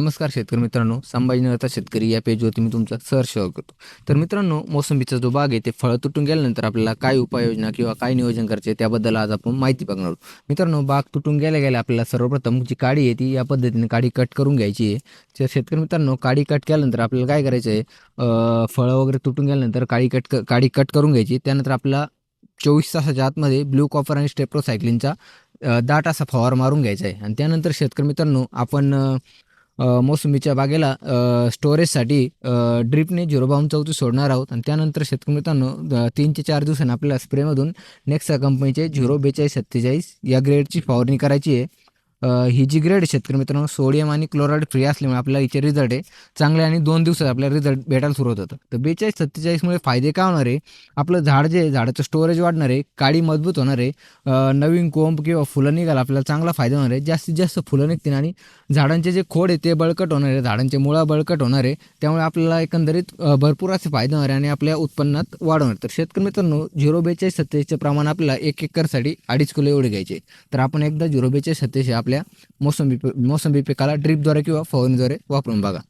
नमस्कार शेतकरी मित्रांनो, संभाजीनगरचा शेतकरी या पेजवरती मी तुमचं सहर्ष करतो. तर मित्रांनो, मोसंबीचा जो बाग आहे ते फळं तुटून गेल्यानंतर आपल्याला काय उपाययोजना किंवा काय नियोजन करायचे त्याबद्दल आज आपण माहिती बघणार आहोत. मित्रांनो, बाग तुटून गेल्या गेल्या आपल्याला सर्वप्रथम जी काडी आहे ती या पद्धतीने काडी कट करून घ्यायची आहे. तर शेतकरी मित्रांनो, काडी कट केल्यानंतर आपल्याला काय करायचं आहे, फळं वगैरे तुटून गेल्यानंतर काडी कट करून घ्यायची. त्यानंतर आपल्याला 24 तासाच्या आतमध्ये ब्लू कॉपर आणि स्टेप्रोसायक्लिनचा दाट असा फवारा मारून घ्यायचा आहे. आणि त्यानंतर शेतकरी मित्रांनो, आपण मोसंबीच्या बागेला स्टोरेजसाठी ड्रिपने 0.34 सोडणार आहोत. आणि त्यानंतर शेतकरी मित्रांनो, 3 ते 4 दिवसांनी आपल्याला स्प्रेमधून नेक्सा कंपनीचे 04247 या ग्रेडची फवारणी करायची आहे. ही जी ग्रेड शेतकरी मित्रांनो सोडियम आणि क्लोराईड फ्री असल्यामुळे आपल्याला हिचे रिझल्ट आहे चांगले आणि 2 दिवसात आपल्याला रिझल्ट भेटायला सुरुवात होतं. तर 4247मुळे फायदे काय होणार आहे, आपलं झाड जे आहे झाडाचं स्टोरेज वाढणार आहे, काडी मजबूत होणार आहे, नवीन कोंब किंवा फुलं निघाला आपल्याला चांगला फायदा होणार आहे, जास्तीत जास्त फुलं निघतील आणि झाडांचे जे खोड आहे ते बळकट होणार आहे, झाडांचे मुळा बळकट होणार आहे. त्यामुळे आपल्याला एकंदरीत भरपूर असे फायदे होणार आहे आणि आपल्या उत्पन्नात वाढ होणार. तर शेतकरी मित्रांनो, 04247चे प्रमाण आपल्याला 1 एकरसाठी 2.5 किलो एवढे घ्यायचे. तर आपण एकदा 04247 आपल्या मोसंबी पिकाला ड्रिपद्वारे किंवा फवारणीद्वारे वापरून बघा.